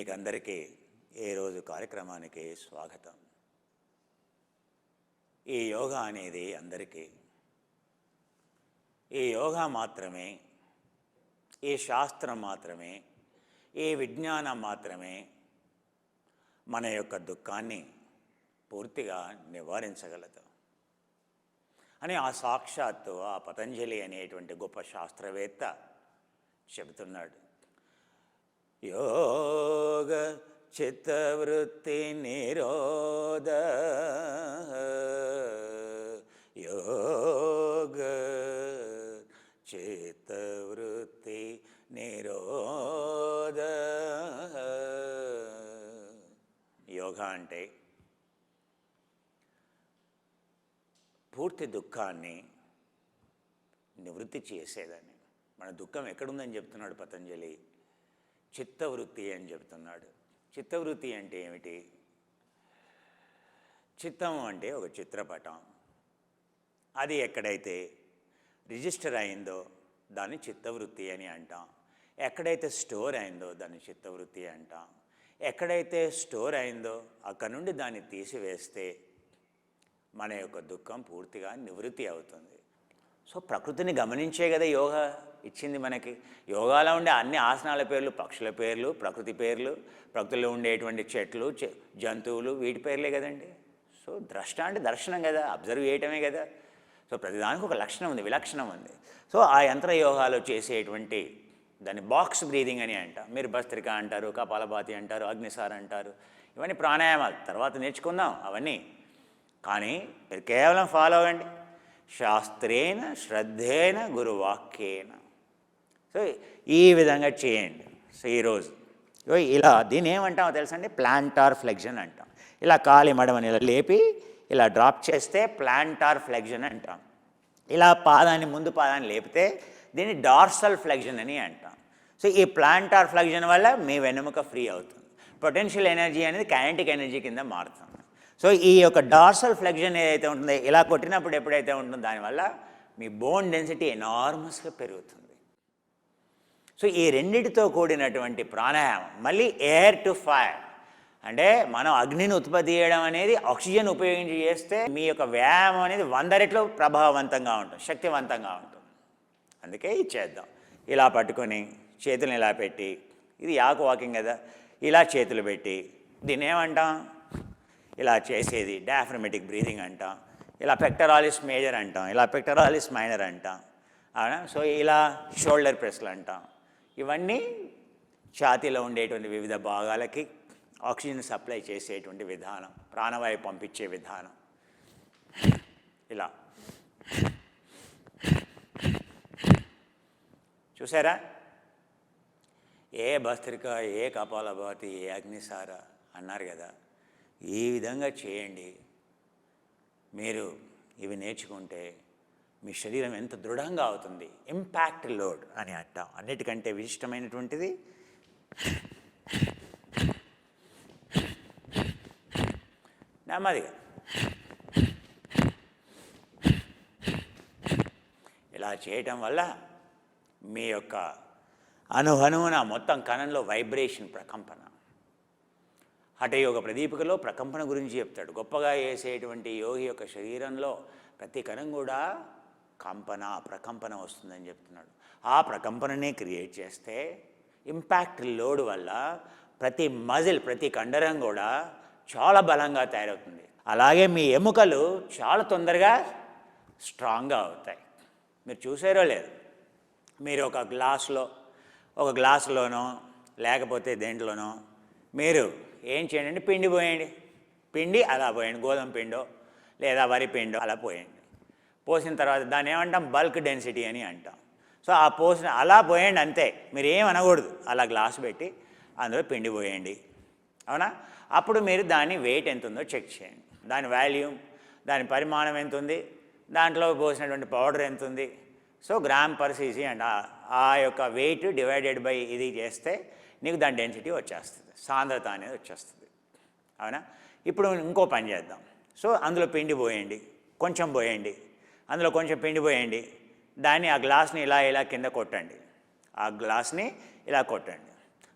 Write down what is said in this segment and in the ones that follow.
మీకందరికీ ఏ రోజు కార్యక్రమానికి స్వాగతం. ఈ యోగా అనేది అందరికీ, ఈ యోగా మాత్రమే, ఈ శాస్త్రం మాత్రమే, ఈ విజ్ఞానం మాత్రమే మన యొక్క దుఃఖాన్ని పూర్తిగా నివారించగలదు అని ఆ సాక్షాత్తు ఆ పతంజలి అనేటువంటి గొప్ప శాస్త్రవేత్త చెబుతున్నాడు. యోగ చిత్తవృత్తి నిరోధ, యోగ చిత్తవృత్తి నిరోధ. యోగా అంటే పూర్తి దుఃఖాన్ని నివృత్తి చేసేదని. మన దుఃఖం ఎక్కడుందని చెప్తున్నాడు పతంజలి? చిత్తవృత్తి అని చెప్తున్నాడు. చిత్తవృత్తి అంటే ఏమిటి? చిత్తం అంటే ఒక చిత్రపటం. అది ఎక్కడైతే రిజిస్టర్ అయిందో దాన్ని చిత్తవృత్తి అని అంటాం. ఎక్కడైతే స్టోర్ అయిందో దాన్ని చిత్తవృత్తి అంటాం. ఎక్కడైతే స్టోర్ అయిందో అక్కడ నుండి దాన్ని తీసివేస్తే మన యొక్క దుఃఖం పూర్తిగా నివృత్తి అవుతుంది. సో ప్రకృతిని గమనించే కదా యోగా ఇచ్చింది మనకి. యోగాలో ఉండే అన్ని ఆసనాల పేర్లు పక్షుల పేర్లు, ప్రకృతి పేర్లు, ప్రకృతిలో ఉండేటువంటి చెట్లు, జంతువులు, వీటి పేర్లే కదండి. సో ద్రష్ట అంటే దర్శనం కదా, అబ్జర్వ్ చేయటమే కదా. సో ప్రతిదానికి ఒక లక్షణం ఉంది, విలక్షణం ఉంది. సో ఆ యంత్ర యోగాలో చేసేటువంటి దాన్ని బాక్స్ బ్రీదింగ్ అని అంటాం. మీరు భస్త్రిక అంటారు, కపాలభాతి అంటారు, అగ్నిసార అంటారు. ఇవన్నీ ప్రాణాయామాలు తర్వాత నేర్చుకుందాం అవన్నీ. కానీ మీరు కేవలం ఫాలో అవ్వండి. శాస్త్రేణ శ్రద్ధేన గురువాక్యేన. సో ఈ విధంగా చేయండి. సో ఈరోజు ఇలా దీన్ని ఏమంటామో తెలుసండి? ప్లాంటార్ ఫ్లెక్షన్ అంటాం. ఇలా కాలి మడమని ఇలా లేపి ఇలా డ్రాప్ చేస్తే ప్లాంటార్ ఫ్లెక్షన్ అంటాం. ఇలా ముందు పాదాన్ని లేపితే దీన్ని డార్సల్ ఫ్లెక్షన్ అని అంటాం. సో ఈ ప్లాంటార్ ఫ్లెక్షన్ వల్ల మీ వెన్నెముక ఫ్రీ అవుతుంది. పొటెన్షియల్ ఎనర్జీ అనేది కైనెటిక్ ఎనర్జీ కింద మారుతుంది. సో ఈ యొక్క డార్సల్ ఫ్లెక్షన్ ఏదైతే ఉంటుందో, ఇలా కొట్టినప్పుడు ఎప్పుడైతే ఉంటుందో దానివల్ల మీ బోన్ డెన్సిటీ ఎనార్మస్గా పెరుగుతుంది. సో ఈ రెండింటితో కూడినటువంటి ప్రాణాయామం. మళ్ళీ ఎయిర్ టు ఫైర్ అంటే మనం అగ్నిని ఉత్పత్తి చేయడం అనేది ఆక్సిజన్ ఉపయోగించి చేస్తే మీ యొక్క వ్యాయామం అనేది 100 రెట్లు ప్రభావవంతంగా ఉంటుంది, శక్తివంతంగా ఉంటుంది. అందుకే ఇది చేద్దాం. ఇలా పట్టుకొని చేతులను ఇలా పెట్టి, ఇది యాక్ వాకింగ్ కదా, ఇలా చేతులు పెట్టి దీన్ని ఏమంటాం? ఇలా చేసేది డయాఫ్రమెటిక్ బ్రీదింగ్ అంటాం. ఇలా పెక్టరాలిస్ మేజర్ అంటాం, ఇలా పెక్టరాలిస్ మైనర్ అంటాం. అవునా? సో ఇలా షోల్డర్ ప్రెస్లు అంటాం. ఇవన్నీ ఛాతీలో ఉండేటువంటి వివిధ భాగాలకి ఆక్సిజన్ సప్లై చేసేటువంటి విధానం, ప్రాణవాయువు పంపించే విధానం. ఇలా చూసారా? ఏ భస్త్రిక, ఏ కపాలభాతి, ఏ అగ్నిసార అన్నారు కదా. ఈ విధంగా చేయండి. మీరు ఇవి నేర్చుకుంటే మీ శరీరం ఎంత దృఢంగా అవుతుంది. ఇంపాక్ట్ లోడ్ అని అంటాం. అన్నిటికంటే విశిష్టమైనటువంటిది నెమ్మదిగా ఇలా చేయటం వల్ల మీ యొక్క అనుహనువున మొత్తం కణంలో వైబ్రేషన్, ప్రకంపన. హఠయోగ ప్రదీపికలో ప్రకంపన గురించి చెప్తాడు. గొప్పగా వేసేటువంటి యోగి యొక్క శరీరంలో ప్రతి కణం కూడా ప్రకంపన వస్తుందని చెప్తున్నాడు. ఆ ప్రకంపననే క్రియేట్ చేస్తే ఇంపాక్ట్ లోడ్ వల్ల ప్రతి మజిల్, ప్రతి కండరం కూడా చాలా బలంగా తయారవుతుంది. అలాగే మీ ఎముకలు చాలా తొందరగా స్ట్రాంగ్గా అవుతాయి. మీరు చూసారో లేదు, మీరు ఒక గ్లాసులోనో లేకపోతే దేంట్లోనో మీరు ఏం చేయండి? పిండి పోయండి. పిండి అలా పోయండి, గోధుమ పిండో లేదా వరి పిండో అలా పోయండి. పోసిన తర్వాత దాన్ని ఏమంటాం? బల్క్ డెన్సిటీ అని అంటాం. సో ఆ అలా పోయండి అంతే, మీరు ఏం అనకూడదు. అలా గ్లాసు పెట్టి అందులో పిండి పోయండి. అవునా? అప్పుడు మీరు దాని వెయిట్ ఎంత ఉందో చెక్ చేయండి. దాని వాల్యూమ్, దాని పరిమాణం ఎంత ఉంది, దాంట్లో పోసినటువంటి పౌడర్ ఎంత ఉంది. So gram per CC and ఆ యొక్క వెయిట్ డివైడెడ్ బై ఇది చేస్తే నీకు దాని డెన్సిటీ వచ్చేస్తుంది, సాంద్రత అనేది వచ్చేస్తుంది. అవునా? ఇప్పుడు ఇంకో పని చేద్దాం. సో అందులో పిండి పోయండి, కొంచెం పోయండి, అందులో కొంచెం పిండి పోయండి. దాన్ని ఆ గ్లాస్ని ఇలా కింద కొట్టండి. ఆ గ్లాస్ని ఇలా కొట్టండి.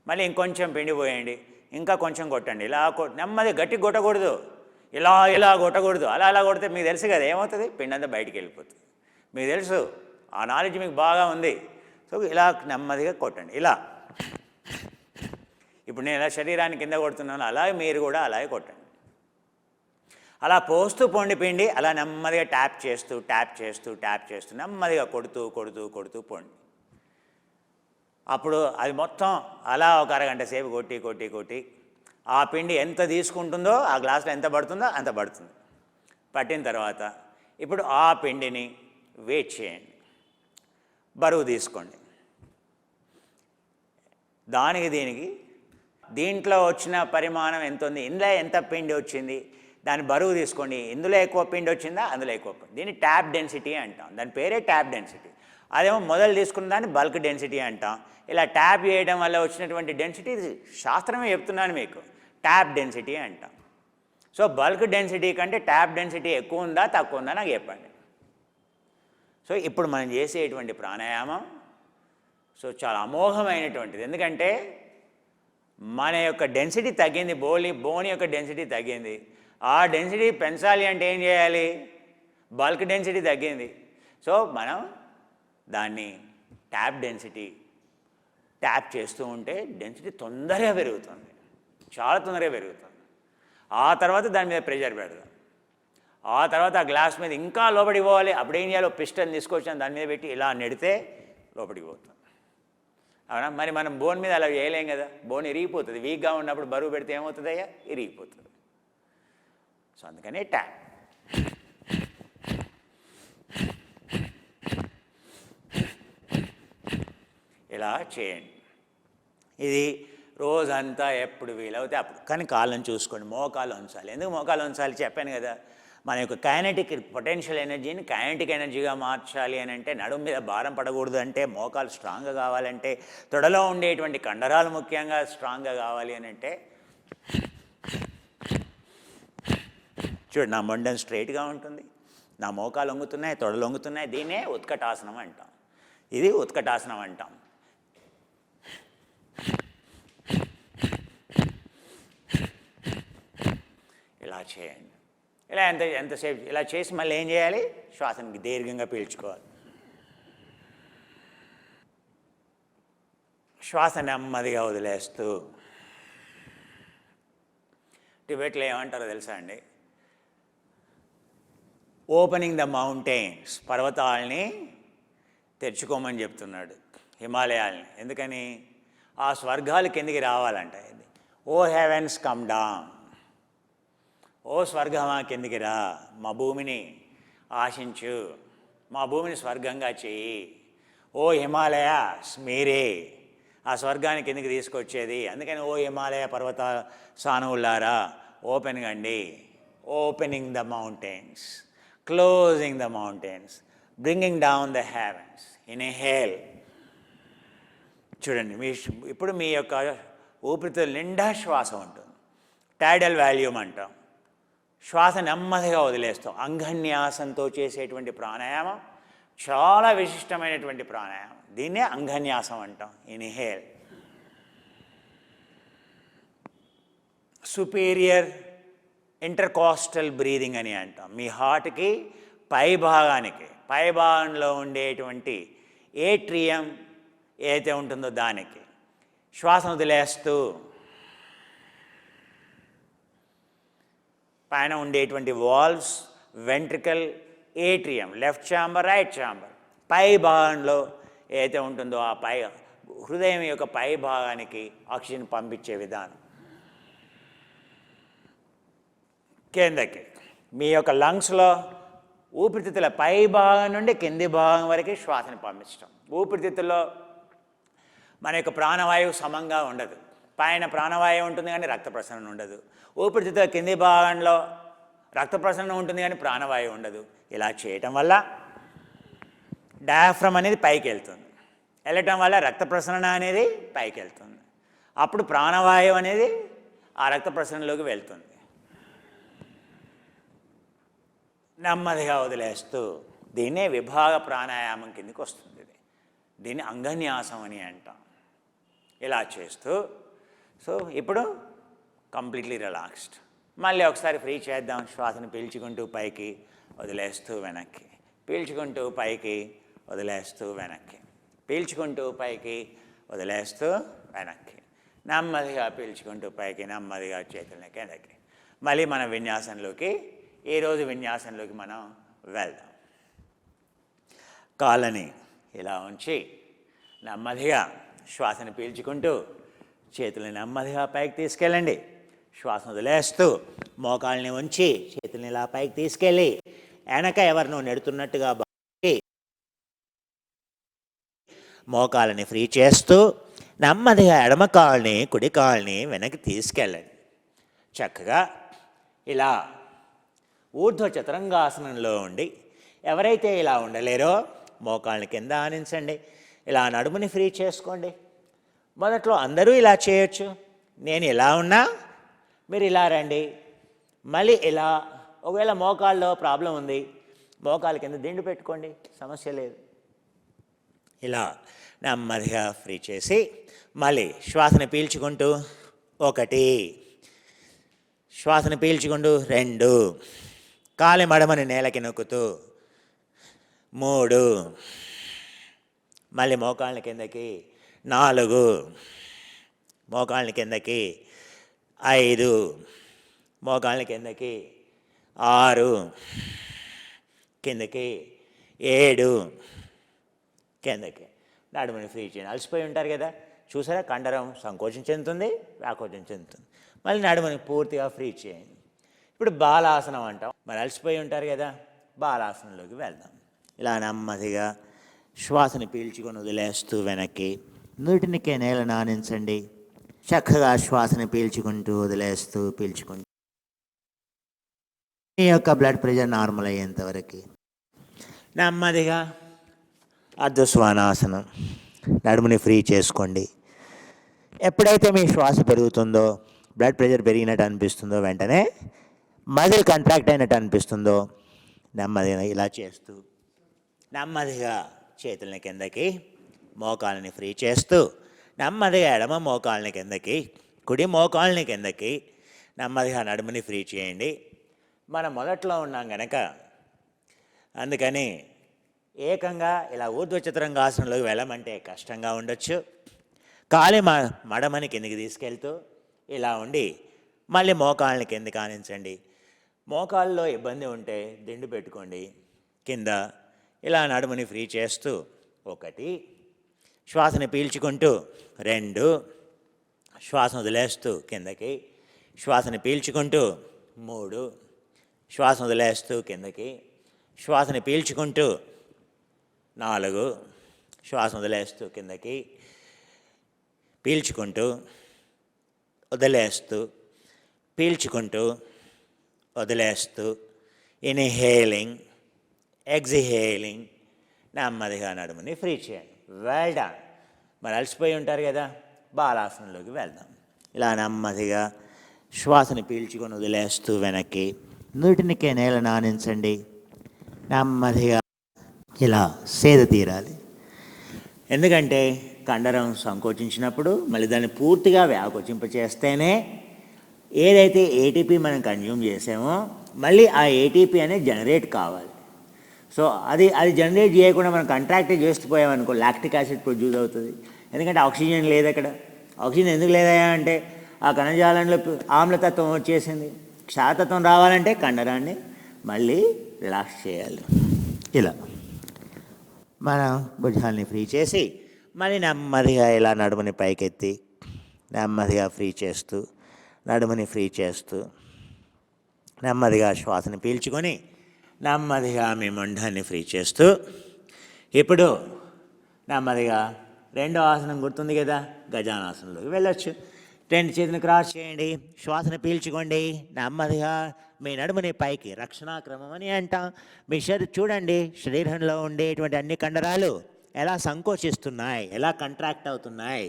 మళ్ళీ ఇంకొంచెం పిండి పోయండి, ఇంకా కొంచెం కొట్టండి, ఇలా నెమ్మది గట్టి కొట్టకూడదు, ఇలా ఇలా కొట్టకూడదు, అలా అలా కొడితే మీకు తెలుసు కదా ఏమవుతుంది, పిండి అంతా బయటికి వెళ్ళిపోతుంది. మీకు తెలుసు, ఆ నాలెడ్జ్ మీకు బాగా ఉంది. సో ఇలా నెమ్మదిగా కొట్టండి. ఇలా ఇప్పుడు నేను ఇలా శరీరాన్ని కింద కొడుతున్నాను, అలాగే మీరు కూడా అలాగే కొట్టండి. అలా పోస్తూ పొండి పిండి, అలా నెమ్మదిగా ట్యాప్ చేస్తూ ట్యాప్ చేస్తూ ట్యాప్ చేస్తూ నెమ్మదిగా కొడుతూ కొడుతూ కొడుతూ పోండి. అప్పుడు అది మొత్తం అలా ఒక అరగంట సేపు కొట్టి కొట్టి కొట్టి ఆ పిండి ఎంత తీసుకుంటుందో ఆ గ్లాసులో ఎంత పడుతుందో అంత పడుతుంది. పట్టిన తర్వాత ఇప్పుడు ఆ పిండిని వెయిట్ చేయండి, బరువు తీసుకోండి. దానికి దీనికి దీంట్లో వచ్చిన పరిమాణం ఎంత ఉంది, ఇందులో ఎంత పిండి వచ్చింది, దాని బరువు తీసుకోండి. ఇందులో ఎక్కువ పిండి వచ్చిందా, అందులో ఎక్కువ పిండి. దీన్ని ట్యాప్ డెన్సిటీ అంటాం, దాని పేరే ట్యాప్ డెన్సిటీ. అదేమో మొదలు తీసుకున్న దాన్ని బల్క్ డెన్సిటీ అంటాం. ఇలా ట్యాప్ చేయడం వల్ల వచ్చినటువంటి డెన్సిటీ శాస్త్రమే చెప్తున్నాను మీకు, ట్యాప్ డెన్సిటీ అంటాం. సో బల్క్ డెన్సిటీ కంటే ట్యాప్ డెన్సిటీ ఎక్కువ ఉందా తక్కువ ఉందా నాకు చెప్పండి. సో ఇప్పుడు మనం చేసేటువంటి ప్రాణాయామం సో చాలా అమోఘమైనటువంటిది. ఎందుకంటే మన యొక్క డెన్సిటీ తగ్గింది, బోన్ యొక్క డెన్సిటీ తగ్గింది. ఆ డెన్సిటీ పెంచాలి అంటే ఏం చేయాలి, బల్క్ డెన్సిటీ తగ్గింది. సో మనం దాన్ని ట్యాప్ డెన్సిటీ ట్యాప్ చేస్తూ ఉంటే డెన్సిటీ తొందరగా పెరుగుతుంది, చాలా తొందరగా పెరుగుతుంది. ఆ తర్వాత దాని మీద ప్రెషర్ పెడదాం. ఆ తర్వాత ఆ గ్లాస్ మీద ఇంకా లోపలికి పోవాలి. అప్పుడు ఏం చేయాలో పిస్టన్ తీసుకొచ్చాను, దాని మీద పెట్టి ఇలా నెడితే లోపలికి పోతుంది. అవునా? మరి మనం బోన్ మీద అలా చేయలేం కదా, బోన్ ఇరిగిపోతుంది. వీక్గా ఉన్నప్పుడు బరువు పెడితే ఏమవుతుంది అయ్యా, ఇరిగిపోతుంది. సో అందుకనే ట్యాప్. ఇలా చేయండి. ఇది రోజంతా ఎప్పుడు వీలవుతే అప్పుడు. కానీ కాళ్ళని చూసుకోండి, మోకాలు ఉంచాలి. ఎందుకు మోకాలు ఉంచాలి చెప్పాను కదా, మన యొక్క కైనెటిక్ పొటెన్షియల్ ఎనర్జీని కైనెటిక్ ఎనర్జీగా మార్చాలి అని అంటే, నడుము మీద భారం పడకూడదు అంటే, మోకాలు స్ట్రాంగ్గా కావాలంటే, తొడలో ఉండేటువంటి కండరాలు ముఖ్యంగా స్ట్రాంగ్గా కావాలి అని అంటే, చూడు నా మొండెం స్ట్రైట్గా ఉంటుంది, నా మోకాలు వంగుతున్నాయి, తొడలు వంగుతున్నాయి. దీన్నే ఉత్కటాసనం అంటాం. ఇది ఉత్కటాసనం అంటాం. ఇలా చేయండి. ఇలా ఎంతసేపు ఇలా చేసి మళ్ళీ ఏం చేయాలి, శ్వాసనికి దీర్ఘంగా పీల్చుకోవాలి. శ్వాస నెమ్మదిగా వదిలేస్తూ, టిబెట్లో ఏమంటారో తెలుసా అండి, ఓపెనింగ్ ద మౌంటైన్స్, పర్వతాలని తెరుచుకోమని చెప్తున్నాడు, హిమాలయాల్ని. ఎందుకని, ఆ స్వర్గాలు కిందికి రావాలంట. ఇది ఓ హెవెన్స్ కమ్ డౌన్, ఓ స్వర్గమా కిందికి రా, మా భూమిని ఆశించు, మా భూమిని స్వర్గంగా చెయ్యి. ఓ హిమాలయాస్, మీరే ఆ స్వర్గాన్ని కిందికి తీసుకొచ్చేది. అందుకని ఓ హిమాలయ పర్వత సానువులారా ఓపెన్ కండి. Opening the mountains, closing the mountains, bringing down the heavens. Inhale. చూడండి, ఇప్పుడు మీ యొక్క ఊపిరితిత్తుల నిండా శ్వాస ఉంటుంది, టైడల్ వాల్యూమ్ అంటాం. శ్వాస నెమ్మదిగా వదిలేస్తాం. అంగన్యాసంతో చేసేటువంటి ప్రాణాయామం చాలా విశిష్టమైనటువంటి ప్రాణాయామం. దీన్నే అంగన్యాసం అంటాం. ఇన్హేల్. సుపీరియర్ ఇంటర్కాస్టల్ బ్రీదింగ్ అని అంటాం. మీ హార్ట్కి పై భాగంలో ఉండేటువంటి ఏట్రియం ఏదైతే ఉంటుందో దానికి శ్వాసను వదిలేస్తూ, పైన ఉండేటువంటి valves, ventricle, atrium, left chamber, right chamber, పై భాగంలో ఏదైతే ఉంటుందో ఆ పై హృదయం యొక్క పై భాగానికి ఆక్సిజన్ పంపించే విధానం. కిందకి మీ యొక్క లంగ్స్లో ఊపిరితిత్తుల పై భాగం నుండి కింది భాగం వరకు శ్వాసను పంపించడం. ఊపిరితిత్తుల్లో మన యొక్క ప్రాణవాయువు సమంగా ఉండదు. పైన ప్రాణవాయువు ఉంటుంది కానీ రక్త ప్రసరణ ఉండదు. ఊపిరితిత్తుల కింది భాగంలో రక్త ప్రసరణ ఉంటుంది కానీ ప్రాణవాయువు ఉండదు. ఇలా చేయటం వల్ల డయాఫ్రమ్ అనేది పైకి వెళ్తుంది, వెళ్ళటం వల్ల రక్త ప్రసరణ అనేది పైకి వెళ్తుంది. అప్పుడు ప్రాణవాయువు అనేది ఆ రక్త ప్రసరణలోకి వెళ్తుంది. నెమ్మదిగా వదిలేస్తూ దీన్నే విభాగ ప్రాణాయామం కిందకి వస్తుంది. దీన్ని అంగన్యాసం అని అంటాం. ఇలా చేస్తూ, సో ఇప్పుడు కంప్లీట్లీ రిలాక్స్డ్. మళ్ళీ ఒకసారి ఫ్రీ చేద్దాం. శ్వాసను పీల్చుకుంటూ పైకి, వదిలేస్తూ వెనక్కి, పీల్చుకుంటూ పైకి, వదిలేస్తూ వెనక్కి, పీల్చుకుంటూ పైకి, వదిలేస్తూ వెనక్కి, నెమ్మదిగా పీల్చుకుంటూ పైకి, నెమ్మదిగా చేతులని కిందకి. మళ్ళీ మన విన్యాసంలోకి, ఈరోజు విన్యాసంలోకి మనం వెళ్దాం. కాళ్ళని ఇలా ఉంచి నెమ్మదిగా శ్వాసను పీల్చుకుంటూ చేతులని నెమ్మదిగా పైకి తీసుకెళ్ళండి. శ్వాసను వదిలేస్తూ మోకాళ్ళని ఉంచి చేతులని ఇలా పైకి తీసుకెళ్ళి వెనక ఎవరినో నెడుతున్నట్టుగా మోకాళ్ళని ఫ్రీ చేస్తూ నెమ్మదిగా ఎడమ కాళ్ళని, కుడి కాళ్ళని వెనక్కి తీసుకెళ్ళండి. చక్కగా ఇలా ఊర్ధ్వ చతురంగాసనంలో ఉండి ఎవరైతే ఇలా ఉండలేరో మోకాళ్ళని కింద ఆనించండి. ఇలా నడుముని ఫ్రీ చేసుకోండి. మొదట్లో అందరూ ఇలా చేయొచ్చు. నేను ఇలా ఉన్నా మీరు ఇలా రండి. మళ్ళీ ఇలా, ఒకవేళ మోకాళ్ళలో ప్రాబ్లం ఉంది, మోకాళ్ళ కింద దిండు పెట్టుకోండి, సమస్య లేదు. ఇలా నెమ్మదిగా ఫ్రీ చేసి మళ్ళీ శ్వాసను పీల్చుకుంటూ 1, శ్వాసను పీల్చుకుంటూ 2, కాలి మడమని నేలకి నొక్కుతూ 3, మళ్ళీ మోకాళ్ళ కిందకి 4, మోకాళ్ళ కిందకి 5, మోకాళ్ళ కిందకి 6, కిందకి 7, కిందకి. నడుముని ఫ్రీ చేయండి. అలసిపోయి ఉంటారు కదా, చూసారా, కండరం సంకోచం చెందుతుంది, వ్యాకోచం చెందుతుంది. మళ్ళీ నడుముని పూర్తిగా ఫ్రీ చేయండి. ఇప్పుడు బాలాసనం అంటాం. మరి అలసిపోయి ఉంటారు కదా, బాలాసనంలోకి వెళ్దాం. ఇలా నెమ్మదిగా శ్వాసని పీల్చుకొని వదిలేస్తూ వెనక్కి, నుటినికే నేల నానించండి. చక్కగా శ్వాసని పీల్చుకుంటూ వదిలేస్తూ పీల్చుకుంటూ మీ యొక్క బ్లడ్ ప్రెషర్ నార్మల్ అయ్యేంతవరకు నెమ్మదిగా అర్ధశ్వానాసనం, నడుముని ఫ్రీ చేసుకోండి. ఎప్పుడైతే మీ శ్వాస పెరుగుతుందో, బ్లడ్ ప్రెషర్ పెరిగినట్టు అనిపిస్తుందో, వెంటనే మజిల్ కంట్రాక్ట్ అయినట్టు అనిపిస్తుందో, నెమ్మదిగా ఇలా చేస్తూ నెమ్మదిగా చేతులని కిందకి, మోకాళ్ళని ఫ్రీ చేస్తూ నెమ్మదిగా ఎడమ మోకాళ్ళని కిందకి, కుడి మోకాళ్ళని కిందకి, నెమ్మదిగా నడుముని ఫ్రీ చేయండి. మనం మొదట్లో ఉన్నాం కనుక అందుకని ఏకంగా ఇలా ఊర్ధ్వ చతురంగాసనంలోకి వెళ్ళమంటే కష్టంగా ఉండొచ్చు. కాలి మడమని కిందకి తీసుకెళ్తూ ఇలా ఉండి మళ్ళీ మోకాళ్ళని కిందకి ఆనించండి. మోకాళ్ళలో ఇబ్బంది ఉంటే దిండు పెట్టుకోండి కింద. ఇలా నడుముని ఫ్రీ చేస్తూ 1, శ్వాసని పీల్చుకుంటూ 2, శ్వాసను వదిలేస్తూ కిందకి, శ్వాసని పీల్చుకుంటూ 3, శ్వాసను వదిలేస్తూ కిందకి, శ్వాసని పీల్చుకుంటూ 4, శ్వాసను వదిలేస్తూ కిందకి, పీల్చుకుంటూ వదిలేస్తూ, పీల్చుకుంటూ వదిలేస్తూ, ఇన్హేలింగ్, ఎగ్జిహేలింగ్. నెమ్మదిగా నడుముని ఫ్రీ చేయండి. Well done. మరి అలసిపోయి ఉంటారు కదా, బాలాసనంలోకి వెళ్దాం. ఇలా నెమ్మదిగా శ్వాసని పీల్చుకొని వదిలేస్తూ వెనక్కి, నుటినికే నేల నానించండి. నెమ్మదిగా ఇలా సేద తీరాలి. ఎందుకంటే కండరం సంకోచించినప్పుడు మళ్ళీ దాన్ని పూర్తిగా వ్యాకోచింపచేస్తేనే ఏదైతే ఏటీపీ మనం కన్జ్యూమ్ చేసామో మళ్ళీ ఆ ఏటీపీ అనేది జనరేట్ కావాలి. సో అది జనరేట్ చేయకుండా మనం కంట్రాక్ట్ చేస్తూ పోయామనుకో, లాక్టిక్ యాసిడ్ ప్రొడ్యూస్ అవుతుంది. ఎందుకంటే ఆక్సిజన్ లేదు అక్కడ. ఆక్సిజన్ ఎందుకు లేదా అంటే ఆ కణజాలంలో ఆమ్లతత్వం వచ్చేసింది. క్షారతత్వం రావాలంటే కండరాన్ని మళ్ళీ రిలాక్స్ చేయాలి. ఇలా మనం భుజాల్ని ఫ్రీ చేసి మళ్ళీ నెమ్మదిగా ఇలా నడుముని పైకెత్తి నెమ్మదిగా ఫ్రీ చేస్తూ, నడుముని ఫ్రీ చేస్తూ నెమ్మదిగా శ్వాసని పీల్చుకొని నెమ్మదిగా మీ మొండాన్ని ఫ్రీ చేస్తూ, ఇప్పుడు నెమ్మదిగా 2వ ఆసనం గుర్తుంది కదా, గజానాసనంలోకి వెళ్ళొచ్చు. 2 చేతులను క్రాస్ చేయండి, శ్వాసను పీల్చుకోండి. నెమ్మదిగా మీ నడుముని పైకి, రక్షణాక్రమం అని అంటాం. మీ చూడండి, శరీరంలో ఉండేటువంటి అన్ని కండరాలు ఎలా సంకోచిస్తున్నాయి, ఎలా కంట్రాక్ట్ అవుతున్నాయి,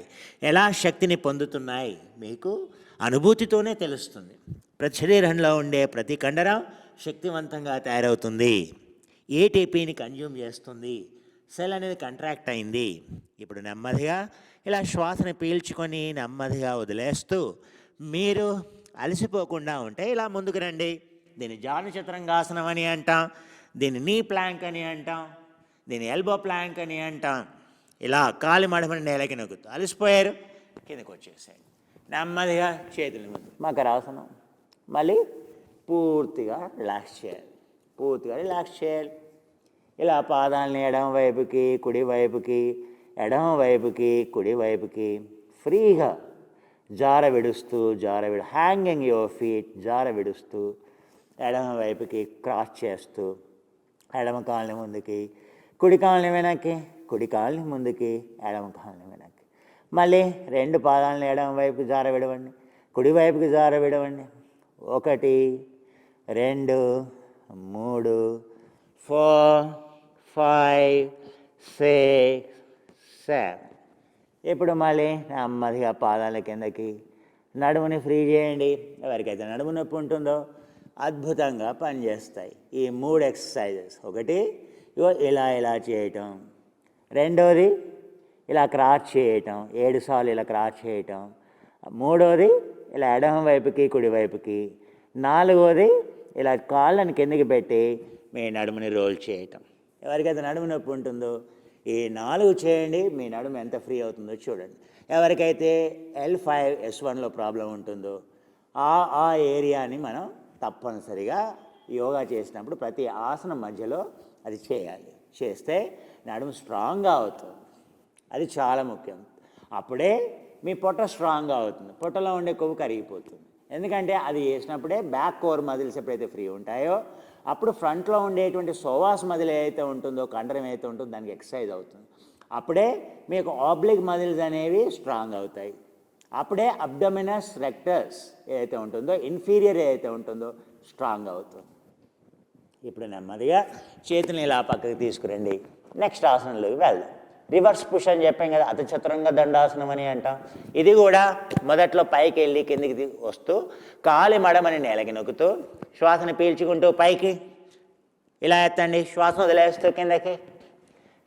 ఎలా శక్తిని పొందుతున్నాయి, మీకు అనుభూతితోనే తెలుస్తుంది. ప్రతి శరీరంలో ఉండే ప్రతి కండరం శక్తివంతంగా తయారవుతుంది, ఏటీపీని కన్జ్యూమ్ చేస్తుంది, సెల్ అనేది కంట్రాక్ట్ అయింది. ఇప్పుడు నెమ్మదిగా ఇలా శ్వాసను పీల్చుకొని నెమ్మదిగా వదిలేస్తూ మీరు అలసిపోకుండా ఉంటే ఇలా ముందుకు రండి. దీన్ని జాను చతురంగాసనం అని అంటాం, దీన్ని నీ ప్లాంక్ అని అంటాం, దీన్ని ఎల్బో ప్లాంక్ అని అంటాం. ఇలా కాలి మడమని నేలకి నొక్కుతూ అలసిపోయారు, కిందకు వచ్చేసాయి. నెమ్మదిగా చేతుల ముందు మకరాసనం. మళ్ళీ పూర్తిగా రిలాక్స్ చేయాలి, పూర్తిగా రిలాక్స్ చేయాలి. ఇలా పాదాలని ఎడమ వైపుకి కుడి వైపుకి, ఎడమ వైపుకి కుడి వైపుకి ఫ్రీగా జార విడుస్తూ హ్యాంగింగ్ యువర్ ఫీట్ జార విడుస్తూ ఎడమ వైపుకి క్రాస్ చేస్తూ ఎడమ కాళ్ళని ముందుకి, కుడి కాళ్ళని వెనక్కి, కుడి కాళ్ళని ముందుకి, ఎడమ కాళ్ళని వెనక్కి. మళ్ళీ 2 పాదాలను ఎడమ వైపుకి జార విడవండి, కుడి వైపుకి జార విడవండి. 1 2 3 4 5 6 7. ఇప్పుడు మళ్ళీ నెమ్మదిగా పాదాల కిందకి, నడుముని ఫ్రీ చేయండి. ఎవరికైతే నడుము నొప్పి ఉంటుందో అద్భుతంగా పనిచేస్తాయి ఈ 3 ఎక్సర్సైజెస్. 1 ఇలా చేయటం, 2వది ఇలా క్రాస్ చేయటం, 7 సార్లు ఇలా క్రాస్ చేయటం, 3వది ఇలా ఎడమ వైపుకి కుడి వైపుకి, 4వది ఇలా కాళ్ళని కిందకి పెట్టి మీ నడుముని రోల్ చేయటం. ఎవరికైతే నడుము నొప్పి ఉంటుందో ఈ 4 చేయండి, మీ నడుము ఎంత ఫ్రీ అవుతుందో చూడండి. ఎవరికైతే L5S1లో ప్రాబ్లం ఉంటుందో ఆ ఏరియాని మనం తప్పనిసరిగా యోగా చేసినప్పుడు ప్రతి ఆసనం మధ్యలో అది చేయాలి. చేస్తే నడుము స్ట్రాంగ్గా అవుతుంది, అది చాలా ముఖ్యం. అప్పుడే మీ పొట్ట స్ట్రాంగ్గా అవుతుంది, పొట్టలో ఉండే కొవ్వు కరిగిపోతుంది. ఎందుకంటే అది చేసినప్పుడే బ్యాక్ కోర్ మజిల్స్ ఎప్పుడైతే ఫ్రీ ఉంటాయో అప్పుడు ఫ్రంట్లో ఉండేటువంటి సోవాస్ మజిల్ ఏదైతే ఉంటుందో, కండరం ఏదైతే ఉంటుందో దానికి ఎక్సర్సైజ్ అవుతుంది. అప్పుడే మీకు ఆబ్లిక్ మజిల్స్ అనేవి స్ట్రాంగ్ అవుతాయి. అప్పుడే అబ్డమినస్ రెక్టస్ ఏదైతే ఉంటుందో, ఇన్ఫీరియర్ ఏదైతే ఉంటుందో స్ట్రాంగ్ అవుతుంది. ఇప్పుడు నెమ్మదిగా చేతులు ఇలా పక్కకి తీసుకురండి. నెక్స్ట్ ఆసనంలోకి వెళ్దాం. రివర్స్ పుష్ అని చెప్పాం కదా, అతి చతురంగ దండాసనం అని అంటాం. ఇది కూడా మొదట్లో పైకి వెళ్ళి కిందికి వస్తూ కాలి మడమని నేలకి నొక్కుతూ శ్వాసను పీల్చుకుంటూ పైకి ఇలా ఎత్తండి, శ్వాసను వదిలేస్తూ కిందకి,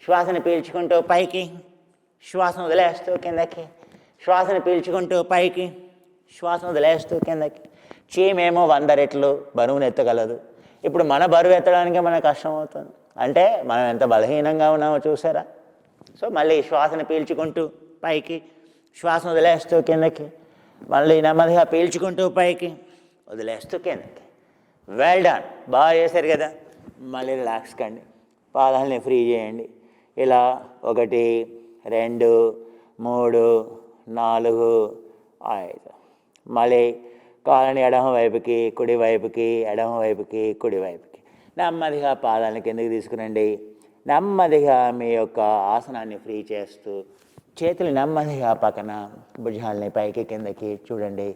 శ్వాసను పీల్చుకుంటూ పైకి, శ్వాసను వదిలేస్తూ కిందకి, శ్వాసను పీల్చుకుంటూ పైకి, శ్వాసను వదిలేస్తూ కిందకి. చీమేమో 100 రెట్లు బరువును ఎత్తగలదు. ఇప్పుడు మన బరువు ఎత్తడానికే మనకు కష్టం అవుతుంది. అంటే మనం ఎంత బలహీనంగా ఉన్నామో చూసారా. సో మళ్ళీ శ్వాసను పీల్చుకుంటూ పైకి, శ్వాసను వదిలేస్తూ కిందకి, మళ్ళీ నెమ్మదిగా పీల్చుకుంటూ పైకి, వదిలేస్తూ కిందకి. వెల్ డన్, బాగా చేశారు కదా. మళ్ళీ రిలాక్స్ కండి, పాదాలని ఫ్రీ చేయండి. ఇలా 1 2 3 4 5. మళ్ళీ కాళ్ళని ఎడమ వైపుకి కుడి వైపుకి, ఎడమ వైపుకి కుడి వైపుకి. నెమ్మదిగా పాదాలని కిందకి తీసుకురండి. నెమ్మదిగా మీ యొక్క ఆసనాన్ని ఫ్రీ చేస్తూ చేతులు నెమ్మదిగా పక్కన, భుజాలని పైకి కిందకి చూడండి.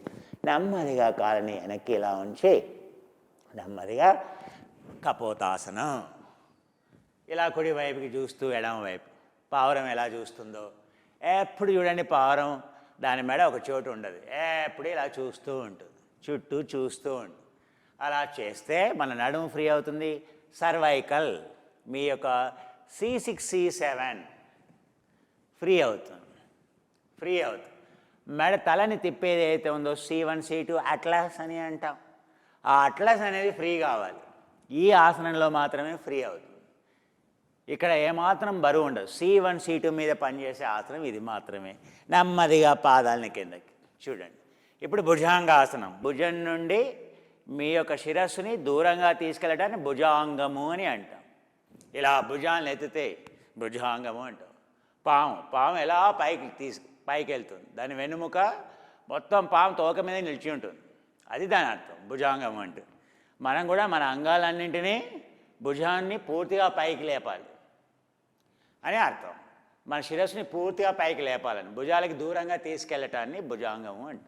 నెమ్మదిగా కాళ్ళని వెనక్కి ఇలా ఉంచి నెమ్మదిగా కపోతాసనం. ఇలా కుడి వైపుకి చూస్తూ ఎడమ వైపు. పావురం ఎలా చూస్తుందో ఎప్పుడు చూడండి. పావురం దాని మెడ ఒక చోటు ఉండదు, ఎప్పుడు ఇలా చూస్తూ ఉంటుంది, చుట్టూ చూస్తూ ఉంటుంది. అలా చేస్తే మన నడుము ఫ్రీ అవుతుంది. సర్వైకల్, మీ యొక్క C6 C7 ఫ్రీ అవుతుంది. మెడ తలని తిప్పేది ఏదైతే ఉందో C1 C2 అట్లాస్ అని అంటాం. ఆ అట్లాస్ అనేది ఫ్రీ కావాలి. ఈ ఆసనంలో మాత్రమే ఫ్రీ అవుతుంది. ఇక్కడ ఏమాత్రం బరువు ఉండదు. C1 C2 మీద పనిచేసే ఆసనం ఇది మాత్రమే. నెమ్మదిగా పాదాలని కిందకి చూడండి. ఇప్పుడు భుజంగాసనం. భుజం నుండి మీ యొక్క శిరస్సుని దూరంగా తీసుకెళ్ళటాన్ని భుజాంగము అని అంటాం. ఇలా భుజాలను ఎత్తితే భుజాంగము అంటాం. పాము ఎలా పైకి వెళ్తుంది, దాని వెన్నుముక మొత్తం పాము తోక మీద నిలిచి ఉంటుంది, అది దాని అర్థం భుజాంగం అంటే. మనం కూడా మన అంగాలన్నింటినీ భుజాన్ని పూర్తిగా పైకి లేపాలి అని అర్థం. మన శిరస్సుని పూర్తిగా పైకి లేపాలని, భుజాలకి దూరంగా తీసుకెళ్ళటాన్ని భుజాంగము అంట.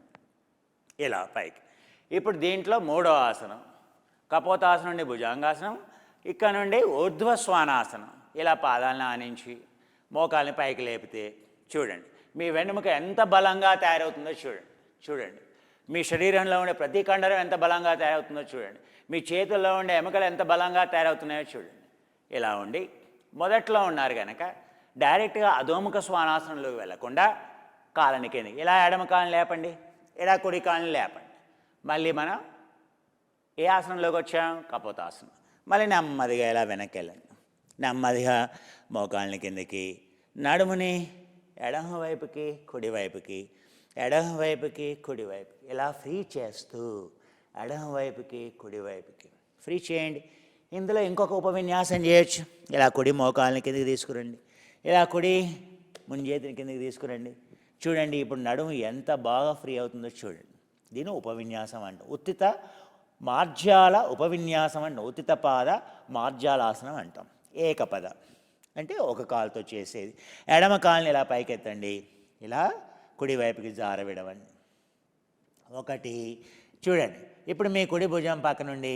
ఇలా పైకి. ఇప్పుడు దీంట్లో 3వ ఆసనం కపోతాసనం నుండి భుజంగాసనం. ఇక్కడ నుండి ఊర్ధ్వశ్వానాసనం. ఇలా పాదాలను ఆనించి మోకాల్ని పైకి లేపితే చూడండి మీ వెన్నుముక ఎంత బలంగా తయారవుతుందో చూడండి. మీ శరీరంలో ఉండే ప్రతి కండరం ఎంత బలంగా తయారవుతుందో చూడండి. మీ చేతుల్లో ఉండే ఎముకలు ఎంత బలంగా తయారవుతున్నాయో చూడండి. ఇలా ఉండి మొదట్లో ఉన్నారు కనుక డైరెక్ట్గా అధోముఖ శ్వానాసనంలోకి వెళ్లకుండా కాళ్ళని కిందకి ఇలా ఎడమ కాళ్ళని లేపండి, ఇలా కుడి కాళ్ళని లేపండి. మళ్ళీ మనం ఏ ఆసనంలోకి వచ్చాం? కపోతాసనం. మళ్ళీ నెమ్మదిగా ఇలా వెనక్కి వెళ్ళండి. నెమ్మదిగా మోకాళ్ళని కిందకి, నడుముని ఎడమ వైపుకి కుడివైపుకి, ఎడమ వైపుకి కుడివైపుకి ఇలా ఫ్రీ చేస్తూ ఎడమ వైపుకి కుడివైపుకి ఫ్రీ చేయండి. ఇందులో ఇంకొక ఉపవిన్యాసం చేయొచ్చు. ఇలా కుడి మోకాళ్ళని కిందకి తీసుకురండి, ఇలా కుడి ముంజేతిని కిందకి తీసుకురండి. చూడండి ఇప్పుడు నడుము ఎంత బాగా ఫ్రీ అవుతుందో చూడండి. దీన్ని ఉపవిన్యాసం అంటాం. ఉత్తిత మార్జాల ఉపవిన్యాసం అంటాం. ఉత్తిత పాద మార్జాలాసనం అంటాం. ఏకపద అంటే ఒక కాలుతో చేసేది. ఎడమ కాలుని ఇలా పైకెత్తండి, ఇలా కుడివైపుకి జారవిడవండి. ఒకటి. చూడండి ఇప్పుడు మీ కుడి భుజం పక్క నుండి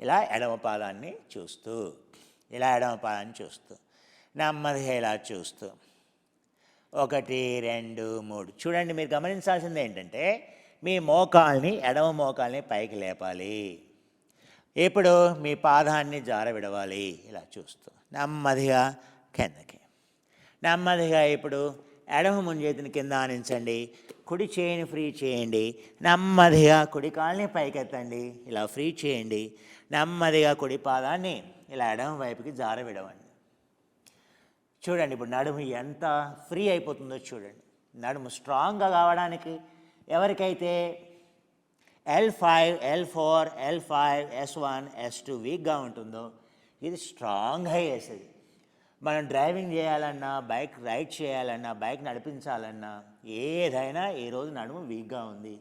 ఇలా ఎడమ పాదాన్ని చూస్తూ, ఇలా ఎడమ పాదాన్ని చూస్తూ నెమ్మదిగా ఇలా చూస్తూ 1 2 3. చూడండి మీరు గమనించాల్సింది ఏంటంటే మీ మోకాల్ని ఎడమ మోకాల్ని పైకి లేపాలి. ఇప్పుడు మీ పాదాన్ని జారవిడవాలి ఇలా చూస్తూ నెమ్మదిగా కిందకి. నెమ్మదిగా ఇప్పుడు ఎడమ ముంజేతిని కింద ఆనించండి, కుడి చేయిని ఫ్రీ చేయండి. నెమ్మదిగా కుడి కాల్ని పైకెత్తండి, ఇలా ఫ్రీ చేయండి. నెమ్మదిగా కుడి పాదాన్ని ఇలా ఎడమ వైపుకి జారవిడవండి. చూడండి ఇప్పుడు నడుము ఎంత ఫ్రీ అయిపోతుందో చూడండి. నడుము స్ట్రాంగ్గా కావడానికి ఎవరికైతే L5, L4, L5, S1, S2 వీక్గా ఉంటుందో ఇది స్ట్రాంగ్గా వేసేది. మనం డ్రైవింగ్ చేయాలన్నా, బైక్ రైడ్ చేయాలన్నా, బైక్ నడిపించాలన్నా ఏదైనా ఈరోజు నడుము వీక్గా ఉంది,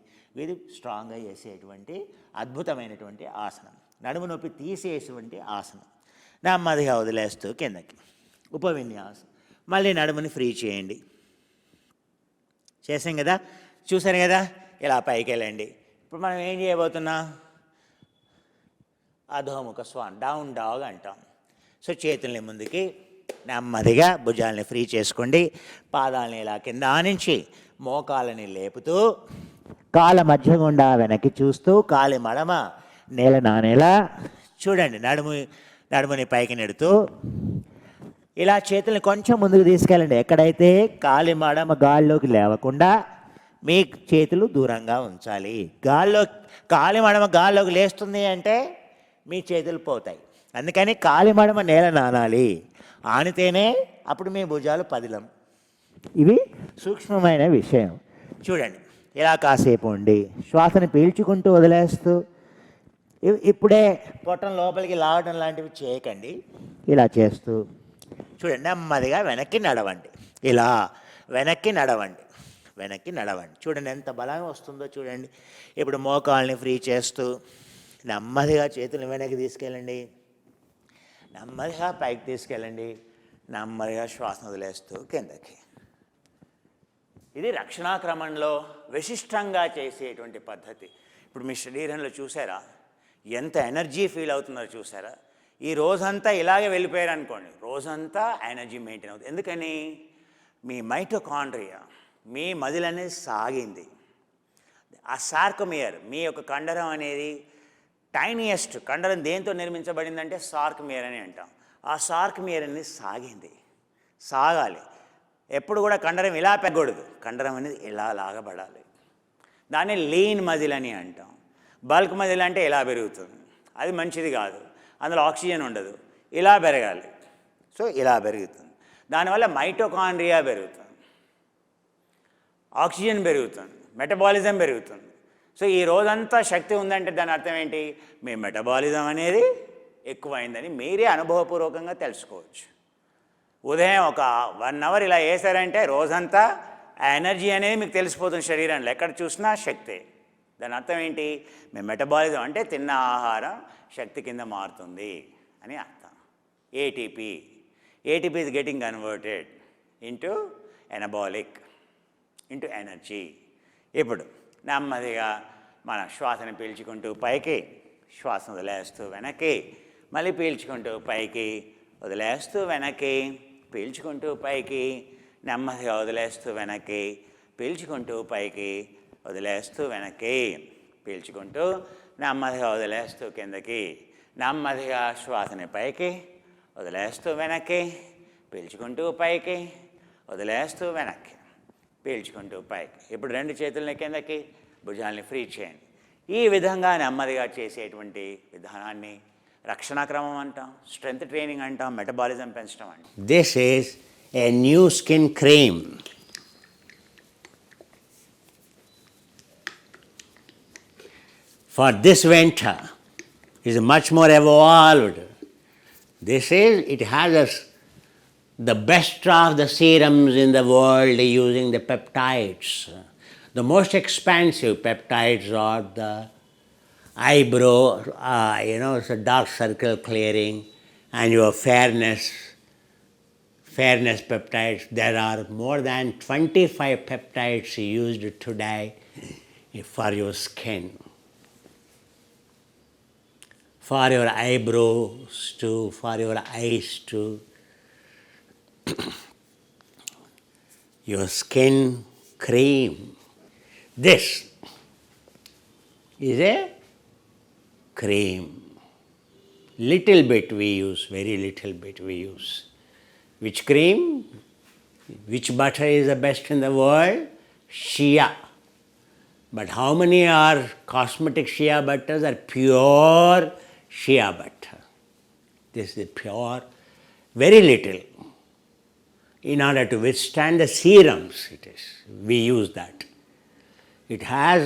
ఇది స్ట్రాంగ్గా చేసేటువంటి అద్భుతమైనటువంటి ఆసనం. నడుము నొప్పి తీసేటువంటి ఆసనం. నెమ్మదిగా వదిలేస్తూ కిందకి ఉపవిన్యాసం. మళ్ళీ నడుముని ఫ్రీ చేయండి. చేసాం కదా, చూసారు కదా, ఇలా పైకి వెళ్ళండి. ఇప్పుడు మనం ఏం చేయబోతున్నాం? అధోముఖ స్వాన్, డౌన్ డాగ్ అంటాం. సో చేతుల్ని ముందుకి నెమ్మదిగా భుజాలని ఫ్రీ చేసుకోండి. పాదాలని ఇలా కింద ఆనించి మోకాలని లేపుతూ కాళ్ళ మధ్య గుండా వెనక్కి చూస్తూ కాలి మడమ నేల నానేలా చూడండి. నడుముని పైకి నెడుతూ ఇలా చేతుల్ని కొంచెం ముందుకు తీసుకెళ్ళండి. ఎక్కడైతే కాలి మడమ గాల్లోకి లేవకుండా మీ చేతులు దూరంగా ఉంచాలి. కాలి మడమ గాల్లోకి లేస్తుంది అంటే మీ చేతులు పోతాయి. అందుకని కాలి మడమ నేల నానాలి. ఆనితేనే అప్పుడు మీ భుజాలు పదిలం. ఇవి సూక్ష్మమైన విషయం. చూడండి ఇలా కాసేపు ఉండి శ్వాసని పీల్చుకుంటూ వదిలేస్తూ, ఇప్పుడే పొట్టం లోపలికి లాగడం లాంటివి చేయకండి. ఇలా చేస్తూ చూడండి నెమ్మదిగా వెనక్కి నడవండి. ఇలా వెనక్కి నడవండి, వెనక్కి నడవండి. చూడండి ఎంత బలంగా వస్తుందో చూడండి. ఇప్పుడు మోకాళ్ళని ఫ్రీ చేస్తూ నెమ్మదిగా చేతులు వెనక్కి తీసుకెళ్ళండి, నెమ్మదిగా పైకి తీసుకెళ్ళండి, నెమ్మదిగా శ్వాసను వదిలేస్తూ కిందకి. ఇది రక్షణాక్రమంలో విశిష్టంగా చేసేటువంటి పద్ధతి. ఇప్పుడు మీ శరీరంలో చూసారా ఎంత ఎనర్జీ ఫీల్ అవుతున్నారో చూసారా? ఈ రోజంతా ఇలాగే వెళ్ళిపోయారు అనుకోండి, రోజంతా ఎనర్జీ మెయింటైన్ అవుతుంది. ఎందుకని? మీ మైటోకాండ్రియా, మీ మజిల్ అనేది సాగింది. ఆ సార్కమియర్, మీ యొక్క కండరం అనేది టైనియెస్ట్ కండరం దేంతో నిర్మించబడిందంటే సార్కమియర్ అని అంటాం. ఆ సార్కమియర్ అనేది సాగింది, సాగాలి. ఎప్పుడు కూడా కండరం ఇలా పెరగకూడదు, కండరం అనేది ఇలా లాగబడాలి. దాన్ని లీన్ మజిల్ అని అంటాం. బల్క్ మజిల్ అంటే ఇలా పెరుగుతుంది, అది మంచిది కాదు, అందులో ఆక్సిజన్ ఉండదు, ఇలా పెరగాలి. సో ఇలా పెరుగుతుంది. దానివల్ల మైటోకాండ్రియా పెరుగుతుంది, ఆక్సిజన్ పెరుగుతుంది, మెటబాలిజం పెరుగుతుంది. సో ఈ రోజంతా శక్తి ఉందంటే దాని అర్థం ఏంటి? మీ మెటబాలిజం అనేది ఎక్కువైందని మీరే అనుభవపూర్వకంగా తెలుసుకోవచ్చు. ఉదయం ఒక 1 అవర్ ఇలా వేసారంటే రోజంతా ఆ ఎనర్జీ అనేది మీకు తెలిసిపోతుంది శరీరంలో, ఎక్కడ చూసినా శక్తే. దాని అర్థం ఏంటి? మీ మెటబాలిజం అంటే తిన్న ఆహారం శక్తి కింద మారుతుంది అని అర్థం. ATP is getting converted into anabolic into energy. ఇప్పుడు నెమ్మదిగా మన శ్వాసను పీల్చుకుంటూ పైకి, శ్వాసను వదిలేస్తూ వెనక్కి, మళ్ళీ పీల్చుకుంటూ పైకి, వదిలేస్తూ వెనక్కి, పీల్చుకుంటూ పైకి, నెమ్మదిగా వదిలేస్తూ వెనక్కి, పీల్చుకుంటూ పైకి, వదిలేస్తూ వెనక్కి, పీల్చుకుంటూ నెమ్మదిగా వదిలేస్తూ కిందకి, నెమ్మదిగా శ్వాసని పైకి, వదిలేస్తూ వెనక్కి, పీల్చుకుంటూ పైకి, వదిలేస్తూ వెనక్కి, పీల్చుకుంటూ పైకి. ఇప్పుడు 2 చేతులని కిందకి, భుజాలని ఫ్రీ చేయండి. ఈ విధంగా నెమ్మదిగా చేసేటువంటి విధానాన్ని రక్షణ క్రమం అంటాం, స్ట్రెంగ్త్ ట్రైనింగ్ అంటాం, మెటబాలిజం పెంచడం అంటాం. This is a new skin cream. For this winter is much more evolved. It has the best of the serums in the world using the peptides. The most expensive peptides are the eyebrow, so dark circle clearing, and your fairness peptides. There are more than 25 peptides used today for your skin. For your eyebrows too, for your eyes too. Your skin cream. This is a cream. Little bit we use, very little bit we use. Which cream? Which butter is the best in the world? Shea. But how many are cosmetic shea butters or pure shea butter? This is pure, very little. In order to withstand the serums, we use that. It has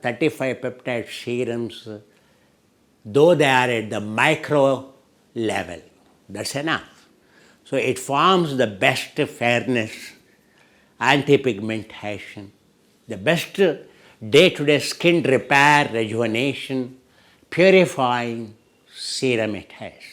35 peptide serums, though they are at the micro level. That's enough. So it forms the best fairness, anti-pigmentation, the best day-to-day skin repair, rejuvenation, purifying serum it has.